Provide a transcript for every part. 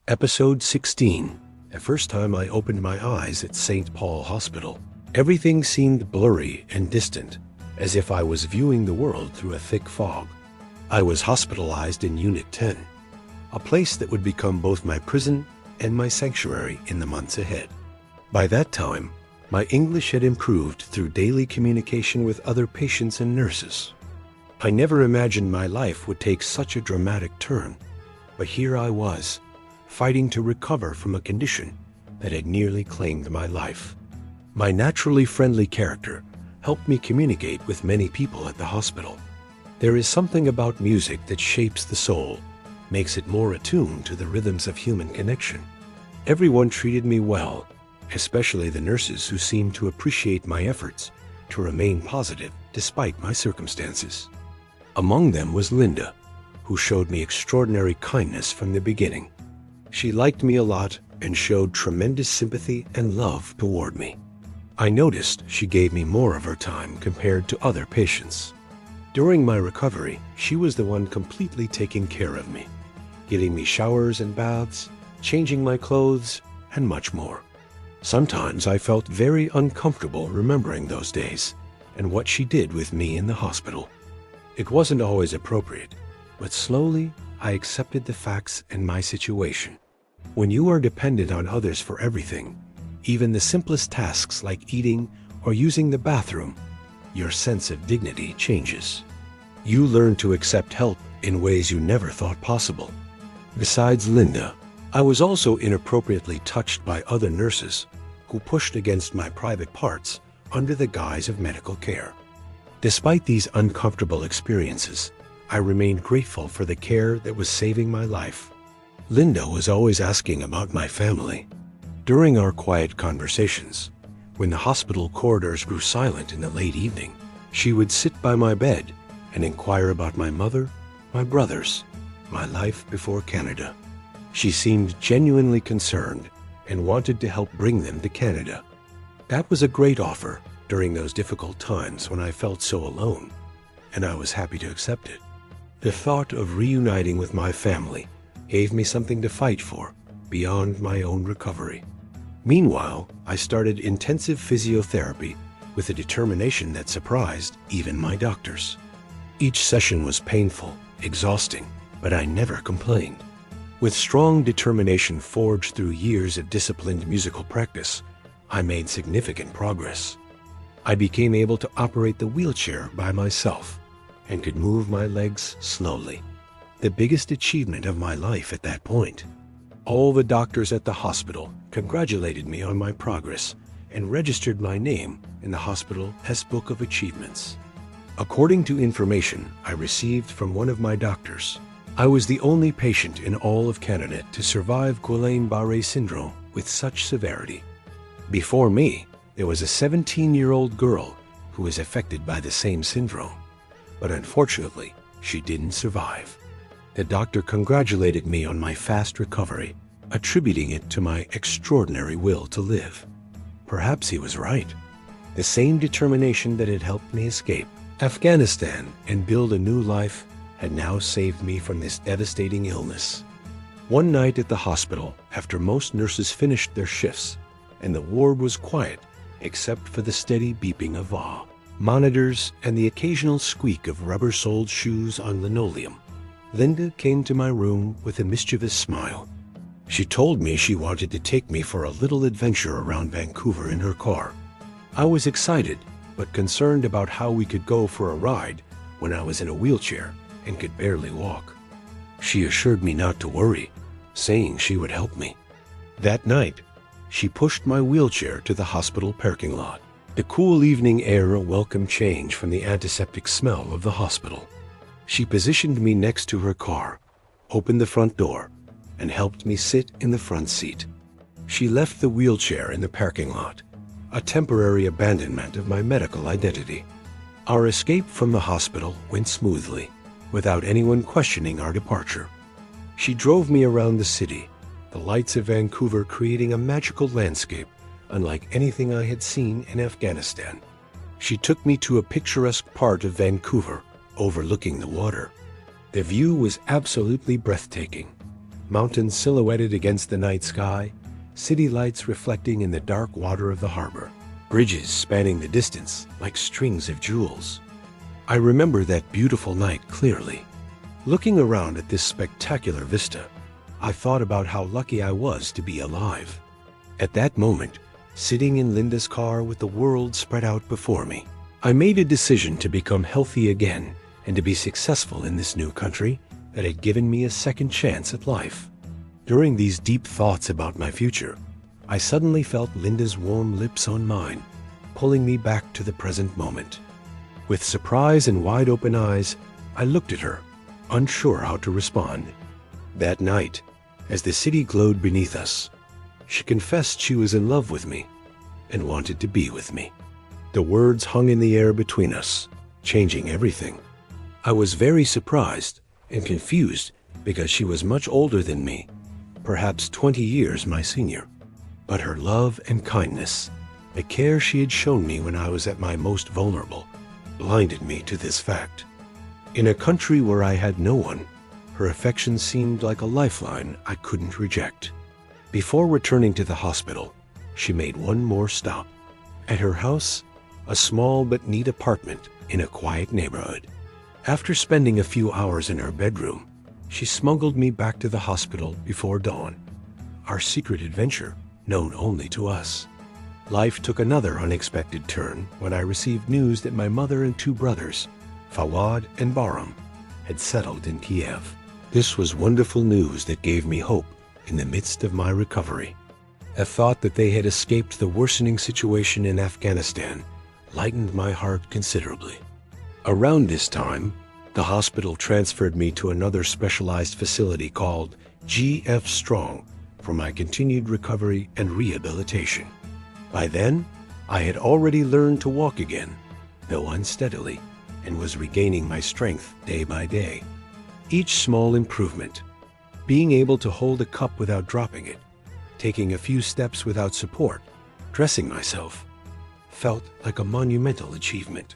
Episode 16. The first time I opened my eyes at St. Paul Hospital, everything seemed blurry and distant, as if I was viewing the world through a thick fog. I was hospitalized in Unit 10, a place that would become both my prison and my sanctuary in the months ahead. By that time, my English had improved through daily communication with other patients and nurses. I never imagined my life would take such a dramatic turn, but here I was, fighting to recover from a condition that had nearly claimed my life. My naturally friendly character helped me communicate with many people at the hospital. There is something about music that shapes the soul, makes it more attuned to the rhythms of human connection. Everyone treated me well, especially the nurses who seemed to appreciate my efforts to remain positive despite my circumstances. Among them was Linda, who showed me extraordinary kindness from the beginning. She liked me a lot and showed tremendous sympathy and love toward me. I noticed she gave me more of her time compared to other patients. During my recovery, she was the one completely taking care of me, giving me showers and baths, changing my clothes, and much more. Sometimes I felt very uncomfortable remembering those days and what she did with me in the hospital. It wasn't always appropriate, but slowly I accepted the facts and my situation. When you are dependent on others for everything, even the simplest tasks like eating or using the bathroom, your sense of dignity changes. You learn to accept help in ways you never thought possible. Besides Linda, I was also inappropriately touched by other nurses who pushed against my private parts under the guise of medical care. Despite these uncomfortable experiences, I remained grateful for the care that was saving my life. Linda was always asking about my family. During our quiet conversations, when the hospital corridors grew silent in the late evening, she would sit by my bed and inquire about my mother, my brothers, my life before Canada. She seemed genuinely concerned and wanted to help bring them to Canada. That was a great offer during those difficult times when I felt so alone, and I was happy to accept it. The thought of reuniting with my family gave me something to fight for beyond my own recovery. Meanwhile, I started intensive physiotherapy with a determination that surprised even my doctors. Each session was painful, exhausting, but I never complained. With strong determination forged through years of disciplined musical practice, I made significant progress. I became able to operate the wheelchair by myself and could move my legs slowly. The biggest achievement of my life at that point. All the doctors at the hospital congratulated me on my progress and registered my name in the hospital Hess Book of Achievements. According to information I received from one of my doctors, I was the only patient in all of Canada to survive Guillain-Barré syndrome with such severity. Before me, there was a 17-year-old girl who was affected by the same syndrome, but unfortunately, she didn't survive. The doctor congratulated me on my fast recovery, attributing it to my extraordinary will to live. Perhaps he was right. The same determination that had helped me escape Afghanistan and build a new life had now saved me from this devastating illness. One night at the hospital, after most nurses finished their shifts, and the ward was quiet except for the steady beeping of monitors and the occasional squeak of rubber-soled shoes on linoleum, Linda came to my room with a mischievous smile. She told me she wanted to take me for a little adventure around Vancouver in her car. I was excited, but concerned about how we could go for a ride when I was in a wheelchair and could barely walk. She assured me not to worry, saying she would help me. That night, she pushed my wheelchair to the hospital parking lot. The cool evening air a welcome change from the antiseptic smell of the hospital. She positioned me next to her car, opened the front door, and helped me sit in the front seat. She left the wheelchair in the parking lot, a temporary abandonment of my medical identity. Our escape from the hospital went smoothly, without anyone questioning our departure. She drove me around the city, the lights of Vancouver creating a magical landscape unlike anything I had seen in Afghanistan. She took me to a picturesque part of Vancouver, overlooking the water. The view was absolutely breathtaking. mountains silhouetted against the night sky, city lights reflecting in the dark water of the harbor, bridges spanning the distance like strings of jewels. I remember that beautiful night clearly. Looking around at this spectacular vista, I thought about how lucky I was to be alive. At that moment, sitting in Linda's car with the world spread out before me, I made a decision to become healthy again and to be successful in this new country that had given me a second chance at life. During these deep thoughts about my future, I suddenly felt Linda's warm lips on mine, pulling me back to the present moment. With surprise and wide-open eyes, I looked at her, unsure how to respond. That night, as the city glowed beneath us, she confessed she was in love with me and wanted to be with me. The words hung in the air between us, changing everything. I was very surprised and confused because she was much older than me, perhaps 20 years my senior. But her love and kindness, the care she had shown me when I was at my most vulnerable, blinded me to this fact. In a country where I had no one, her affection seemed like a lifeline I couldn't reject. Before returning to the hospital, she made one more stop. At her house, a small but neat apartment in a quiet neighborhood. After spending a few hours in her bedroom, she smuggled me back to the hospital before dawn. Our secret adventure, known only to us. Life took another unexpected turn when I received news that my mother and two brothers, Fawad and Bahram, had settled in Kiev. This was wonderful news that gave me hope in the midst of my recovery. A thought that they had escaped the worsening situation in Afghanistan lightened my heart considerably. Around this time, the hospital transferred me to another specialized facility called G.F. Strong for my continued recovery and rehabilitation. By then, I had already learned to walk again, though unsteadily, and was regaining my strength day by day. Each small improvement, being able to hold a cup without dropping it, taking a few steps without support, dressing myself, felt like a monumental achievement.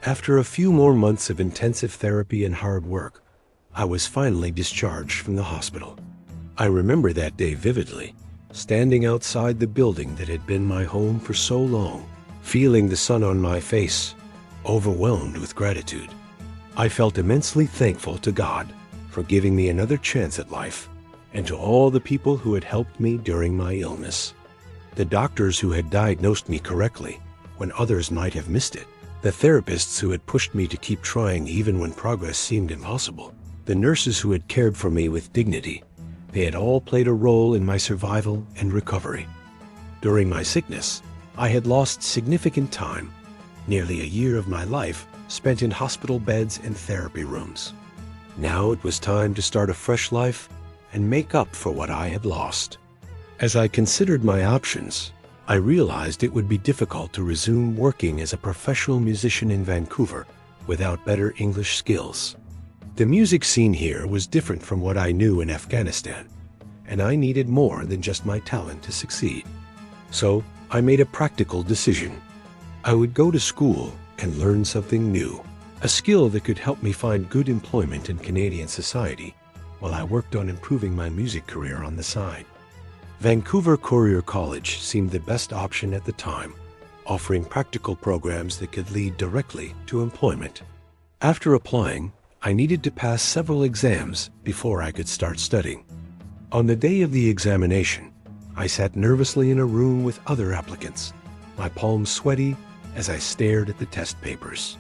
After a few more months of intensive therapy and hard work, I was finally discharged from the hospital. I remember that day vividly, standing outside the building that had been my home for so long, feeling the sun on my face, overwhelmed with gratitude. I felt immensely thankful to God for giving me another chance at life, and to all the people who had helped me during my illness. The doctors who had diagnosed me correctly when others might have missed it, the therapists who had pushed me to keep trying even when progress seemed impossible, the nurses who had cared for me with dignity, they had all played a role in my survival and recovery. During my sickness, I had lost significant time, nearly a year of my life spent in hospital beds and therapy rooms. Now it was time to start a fresh life and make up for what I had lost. As I considered my options, I realized it would be difficult to resume working as a professional musician in Vancouver without better English skills. The music scene here was different from what I knew in Afghanistan, and I needed more than just my talent to succeed. So I made a practical decision. I would go to school and learn something new, a skill that could help me find good employment in Canadian society while I worked on improving my music career on the side. Vancouver Courier College seemed the best option at the time, offering practical programs that could lead directly to employment. After applying, I needed to pass several exams before I could start studying. On the day of the examination, I sat nervously in a room with other applicants, my palms sweaty as I stared at the test papers.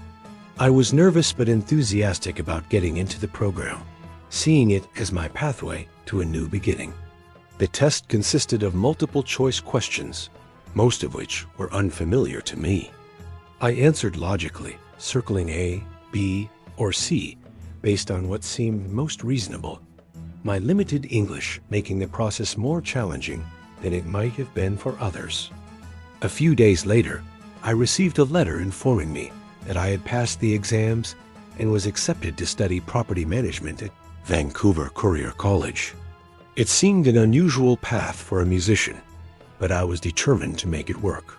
I was nervous but enthusiastic about getting into the program, seeing it as my pathway to a new beginning. The test consisted of multiple choice questions, most of which were unfamiliar to me. I answered logically, circling A, B, or C based on what seemed most reasonable, my limited English making the process more challenging than it might have been for others. A few days later, I received a letter informing me that I had passed the exams and was accepted to study property management at Vancouver Courier College. It seemed an unusual path for a musician, but I was determined to make it work.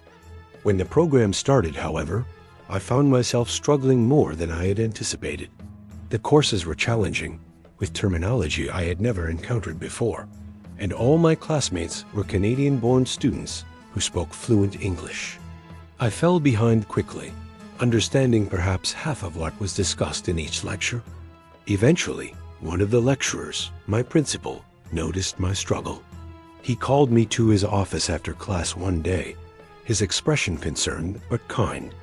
When the program started, however, I found myself struggling more than I had anticipated. The courses were challenging, with terminology I had never encountered before, and all my classmates were Canadian-born students who spoke fluent English. I fell behind quickly, understanding perhaps half of what was discussed in each lecture. Eventually, one of the lecturers, my principal, noticed my struggle. He called me to his office after class one day, his expression concerned but kind.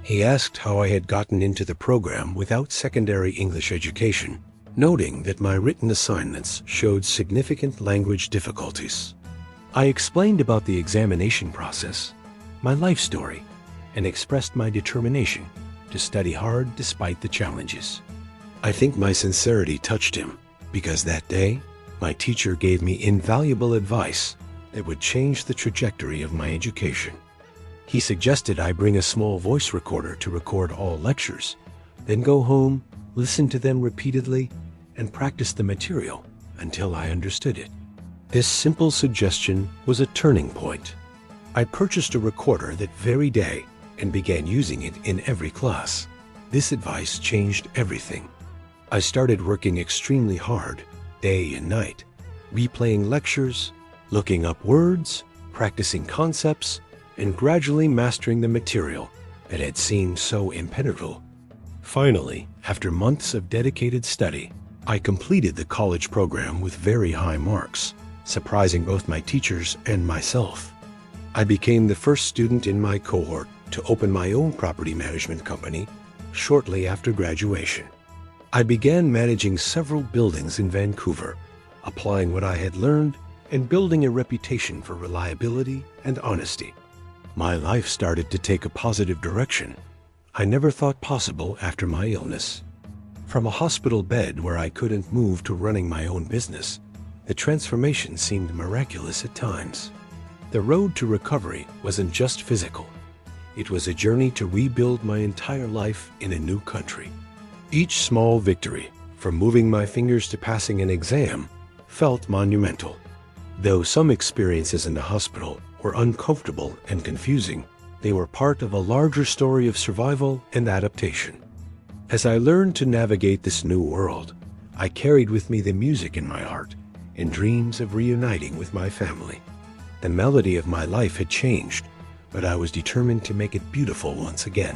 He asked how I had gotten into the program without secondary English education, noting that my written assignments showed significant language difficulties. I explained about the examination process, my life story, and expressed my determination to study hard despite the challenges. I think my sincerity touched him, because that day, my teacher gave me invaluable advice that would change the trajectory of my education. He suggested I bring a small voice recorder to record all lectures, then go home, listen to them repeatedly, and practice the material until I understood it. This simple suggestion was a turning point. I purchased a recorder that very day and began using it in every class. This advice changed everything. I started working extremely hard, day and night, replaying lectures, looking up words, practicing concepts, and gradually mastering the material that had seemed so impenetrable. Finally, after months of dedicated study, I completed the college program with very high marks, surprising both my teachers and myself. I became the first student in my cohort to open my own property management company shortly after graduation. I began managing several buildings in Vancouver, applying what I had learned and building a reputation for reliability and honesty. My life started to take a positive direction I never thought possible after my illness. From a hospital bed where I couldn't move to running my own business, the transformation seemed miraculous at times. The road to recovery wasn't just physical. It was a journey to rebuild my entire life in a new country. Each small victory, from moving my fingers to passing an exam, felt monumental. Though some experiences in the hospital were uncomfortable and confusing, they were part of a larger story of survival and adaptation. As I learned to navigate this new world, I carried with me the music in my heart and dreams of reuniting with my family. The melody of my life had changed, but I was determined to make it beautiful once again.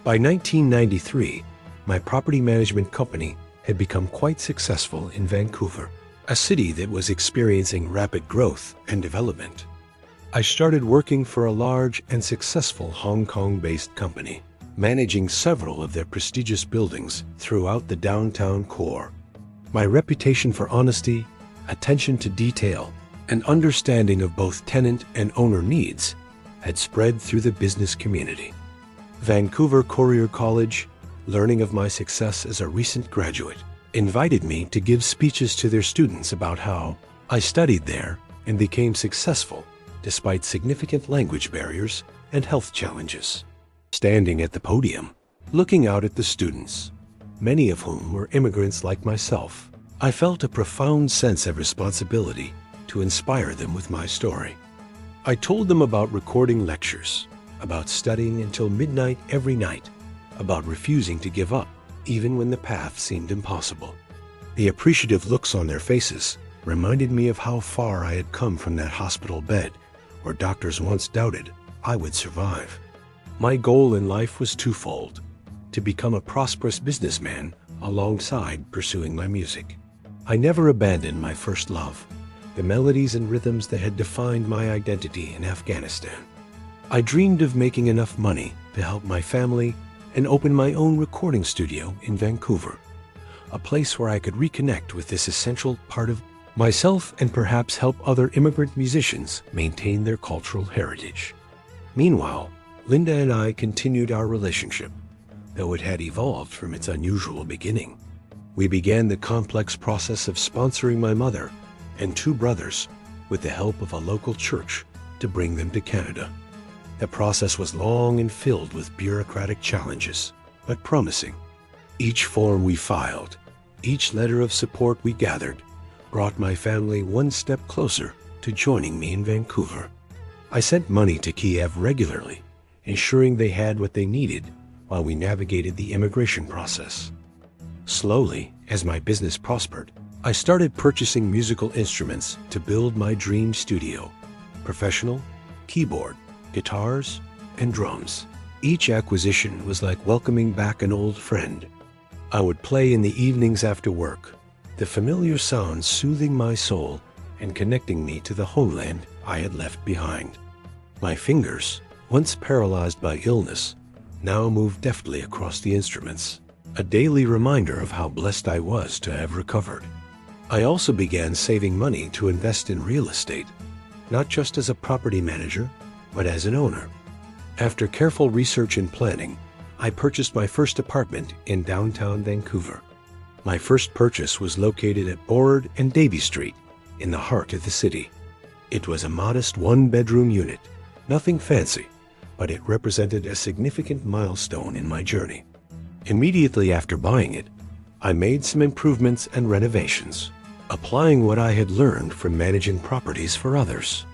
By 1993, my property management company had become quite successful in Vancouver, a city that was experiencing rapid growth and development. I started working for a large and successful Hong Kong-based company, managing several of their prestigious buildings throughout the downtown core. My reputation for honesty, attention to detail, and understanding of both tenant and owner needs had spread through the business community. Vancouver Courier College, learning of my success as a recent graduate, invited me to give speeches to their students about how I studied there and became successful despite significant language barriers and health challenges. Standing at the podium, looking out at the students, many of whom were immigrants like myself, I felt a profound sense of responsibility to inspire them with my story. I told them about recording lectures, about studying until midnight every night, about refusing to give up even when the path seemed impossible. The appreciative looks on their faces reminded me of how far I had come from that hospital bed where doctors once doubted I would survive. My goal in life was twofold: to become a prosperous businessman alongside pursuing my music. I never abandoned my first love, the melodies and rhythms that had defined my identity in Afghanistan. I dreamed of making enough money to help my family and open my own recording studio in Vancouver, a place where I could reconnect with this essential part of myself and perhaps help other immigrant musicians maintain their cultural heritage. Meanwhile, Linda and I continued our relationship, though it had evolved from its unusual beginning. We began the complex process of sponsoring my mother and two brothers with the help of a local church to bring them to Canada. The process was long and filled with bureaucratic challenges, but promising. Each form we filed, each letter of support we gathered, brought my family one step closer to joining me in Vancouver. I sent money to Kiev regularly, ensuring they had what they needed while we navigated the immigration process. Slowly, as my business prospered, I started purchasing musical instruments to build my dream studio: professional, keyboard, guitars, and drums. Each acquisition was like welcoming back an old friend. I would play in the evenings after work, the familiar sounds soothing my soul and connecting me to the homeland I had left behind. My fingers, once paralyzed by illness, now moved deftly across the instruments, a daily reminder of how blessed I was to have recovered. I also began saving money to invest in real estate, not just as a property manager, but as an owner. After careful research and planning, I purchased my first apartment in downtown Vancouver. My first purchase was located at Burrard and Davie Street, in the heart of the city. It was a modest one-bedroom unit, nothing fancy, but it represented a significant milestone in my journey. Immediately after buying it, I made some improvements and renovations, applying what I had learned from managing properties for others.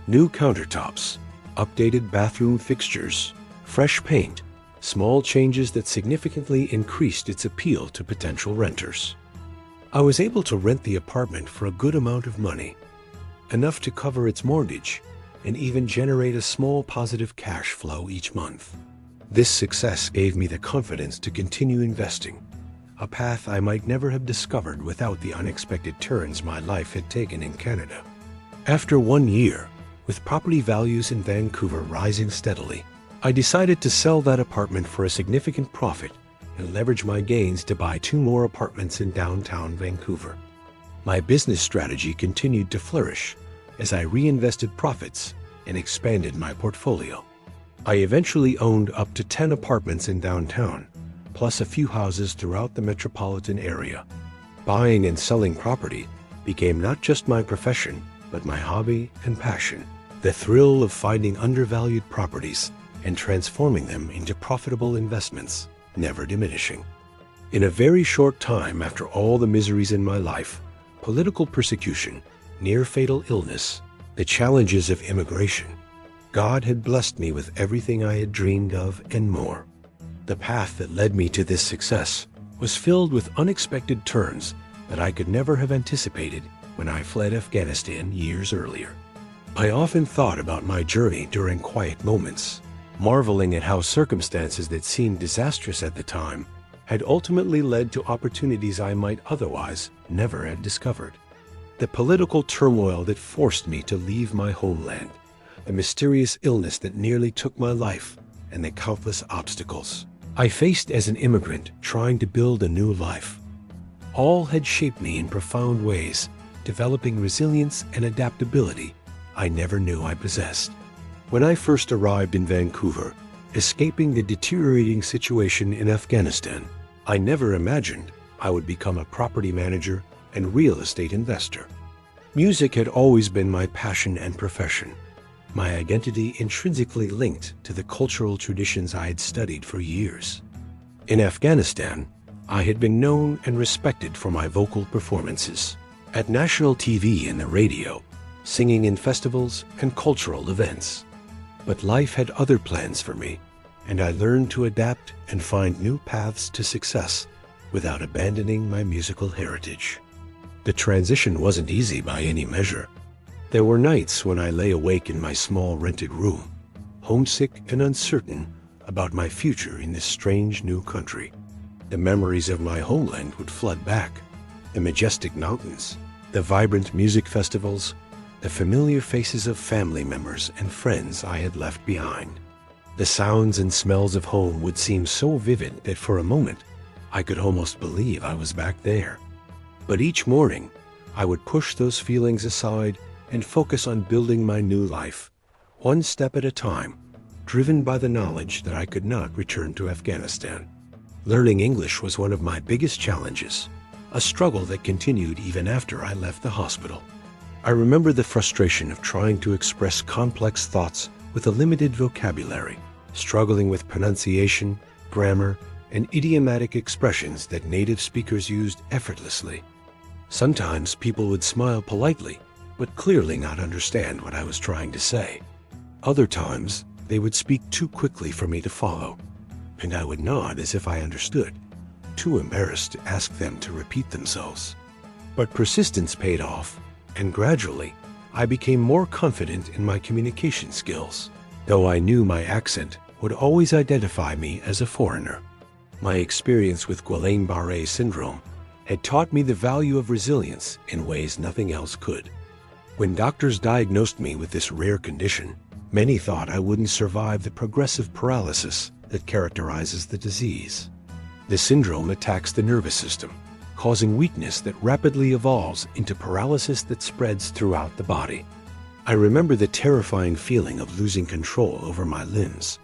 New countertops, updated bathroom fixtures, fresh paint, small changes that significantly increased its appeal to potential renters. I was able to rent the apartment for a good amount of money, enough to cover its mortgage and even generate a small positive cash flow each month. This success gave me the confidence to continue investing, a path I might never have discovered without the unexpected turns my life had taken in Canada. After 1 year, with property values in Vancouver rising steadily, I decided to sell that apartment for a significant profit and leverage my gains to buy 2 more apartments in downtown Vancouver. My business strategy continued to flourish as I reinvested profits and expanded my portfolio. I eventually owned up to 10 apartments in downtown, plus a few houses throughout the metropolitan area. Buying and selling property became not just my profession, but my hobby and passion. The thrill of finding undervalued properties and transforming them into profitable investments never diminishing. In a very short time after all the miseries in my life, political persecution, near-fatal illness, the challenges of immigration, God had blessed me with everything I had dreamed of and more. The path that led me to this success was filled with unexpected turns that I could never have anticipated when I fled Afghanistan years earlier. I often thought about my journey during quiet moments, marveling at how circumstances that seemed disastrous at the time had ultimately led to opportunities I might otherwise never have discovered. The political turmoil that forced me to leave my homeland, the mysterious illness that nearly took my life, and the countless obstacles I faced as an immigrant trying to build a new life, all had shaped me in profound ways, developing resilience and adaptability I never knew I possessed. When I first arrived in Vancouver, escaping the deteriorating situation in Afghanistan, I never imagined I would become a property manager and real estate investor. Music had always been my passion and profession, my identity intrinsically linked to the cultural traditions I had studied for years. In Afghanistan, I had been known and respected for my vocal performances, at national TV and the radio, singing in festivals and cultural events. But life had other plans for me, and I learned to adapt and find new paths to success without abandoning my musical heritage. The transition wasn't easy by any measure. There were nights when I lay awake in my small rented room, homesick and uncertain about my future in this strange new country. The memories of my homeland would flood back, the majestic mountains, the vibrant music festivals, the familiar faces of family members and friends I had left behind. The sounds and smells of home would seem so vivid that for a moment I could almost believe I was back there. But each morning, I would push those feelings aside and focus on building my new life, one step at a time, driven by the knowledge that I could not return to Afghanistan. Learning English was one of my biggest challenges, a struggle that continued even after I left the hospital. I remember the frustration of trying to express complex thoughts with a limited vocabulary, struggling with pronunciation, grammar, and idiomatic expressions that native speakers used effortlessly. Sometimes people would smile politely, but clearly not understand what I was trying to say. Other times, they would speak too quickly for me to follow, and I would nod as if I understood, too embarrassed to ask them to repeat themselves. But persistence paid off, and gradually, I became more confident in my communication skills, though I knew my accent would always identify me as a foreigner. My experience with Guillain-Barré syndrome had taught me the value of resilience in ways nothing else could. When doctors diagnosed me with this rare condition, many thought I wouldn't survive the progressive paralysis that characterizes the disease. The syndrome attacks the nervous system, causing weakness that rapidly evolves into paralysis that spreads throughout the body. I remember the terrifying feeling of losing control over my limbs,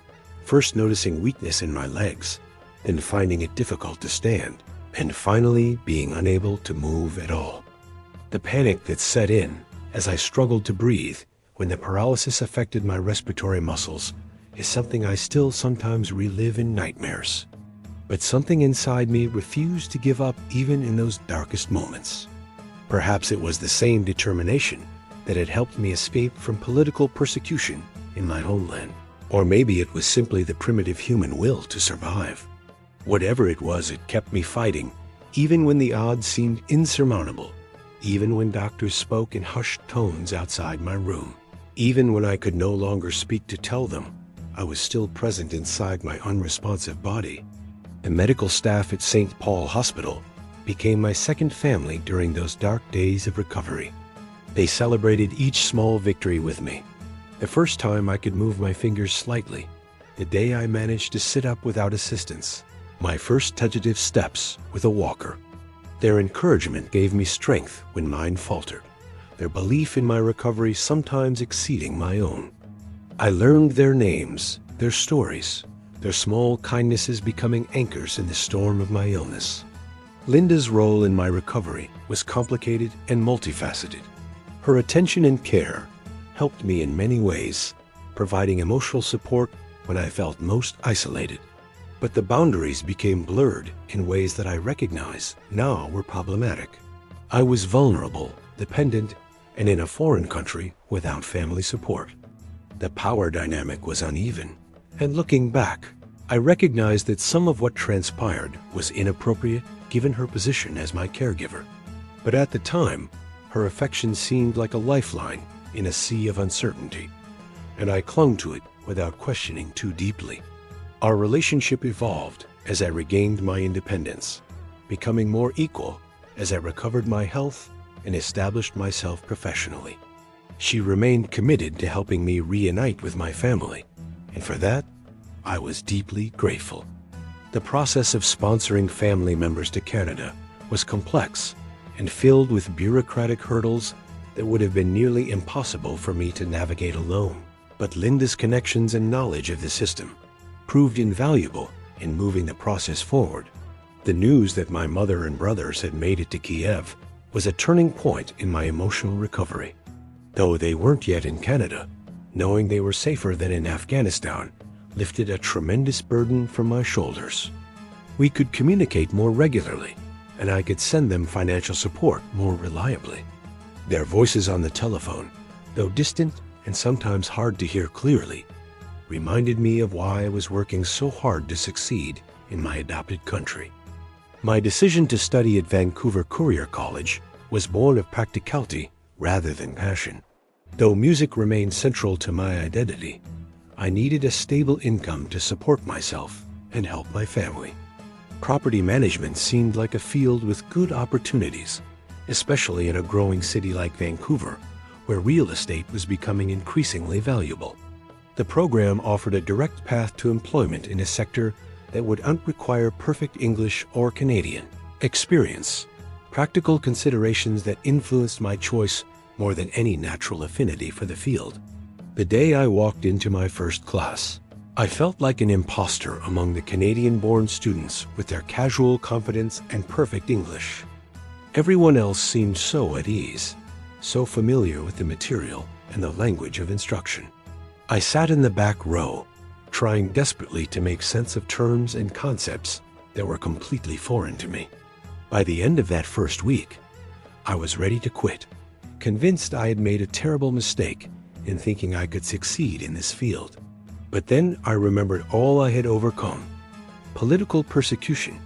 first noticing weakness in my legs, then finding it difficult to stand, and finally being unable to move at all. The panic that set in as I struggled to breathe when the paralysis affected my respiratory muscles is something I still sometimes relive in nightmares. But something inside me refused to give up even in those darkest moments. Perhaps it was the same determination that had helped me escape from political persecution in my homeland. Or maybe it was simply the primitive human will to survive. Whatever it was, it kept me fighting, even when the odds seemed insurmountable, even when doctors spoke in hushed tones outside my room, even when I could no longer speak to tell them I was still present inside my unresponsive body. The medical staff at St. Paul Hospital became my second family during those dark days of recovery. They celebrated each small victory with me. The first time I could move my fingers slightly, the day I managed to sit up without assistance, my first tentative steps with a walker. Their encouragement gave me strength when mine faltered, their belief in my recovery sometimes exceeding my own. I learned their names, their stories, their small kindnesses becoming anchors in the storm of my illness. Linda's role in my recovery was complicated and multifaceted. Her attention and care helped me in many ways, providing emotional support when I felt most isolated. But the boundaries became blurred in ways that I recognize now were problematic. I was vulnerable, dependent, and in a foreign country without family support. The power dynamic was uneven, and looking back, I recognized that some of what transpired was inappropriate given her position as my caregiver. But at the time, her affection seemed like a lifeline in a sea of uncertainty, and I clung to it without questioning too deeply. Our relationship evolved as I regained my independence, becoming more equal as I recovered my health and established myself professionally. She remained committed to helping me reunite with my family, and for that, I was deeply grateful. The process of sponsoring family members to Canada was complex and filled with bureaucratic hurdles that would have been nearly impossible for me to navigate alone. But Linda's connections and knowledge of the system proved invaluable in moving the process forward. The news that my mother and brothers had made it to Kiev was a turning point in my emotional recovery. Though they weren't yet in Canada, knowing they were safer than in Afghanistan lifted a tremendous burden from my shoulders. We could communicate more regularly, and I could send them financial support more reliably. Their voices on the telephone, though distant and sometimes hard to hear clearly, reminded me of why I was working so hard to succeed in my adopted country. My decision to study at Vancouver Courier College was born of practicality rather than passion. Though music remained central to my identity, I needed a stable income to support myself and help my family. Property management seemed like a field with good opportunities, especially in a growing city like Vancouver, where real estate was becoming increasingly valuable. The program offered a direct path to employment in a sector that would not require perfect English or Canadian experience, practical considerations that influenced my choice more than any natural affinity for the field. The day I walked into my first class, I felt like an imposter among the Canadian-born students with their casual confidence and perfect English. Everyone else seemed so at ease, so familiar with the material and the language of instruction. I sat in the back row, trying desperately to make sense of terms and concepts that were completely foreign to me. By the end of that first week, I was ready to quit, convinced I had made a terrible mistake in thinking I could succeed in this field. But then I remembered all I had overcome: political persecution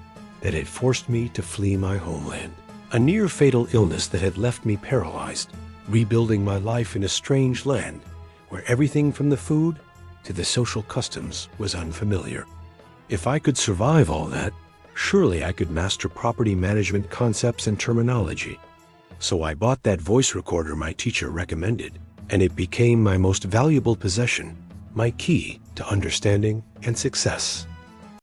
that had forced me to flee my homeland. A near-fatal illness that had left me paralyzed, rebuilding my life in a strange land where everything from the food to the social customs was unfamiliar. If I could survive all that, surely I could master property management concepts and terminology. So I bought that voice recorder my teacher recommended, and it became my most valuable possession, my key to understanding and success.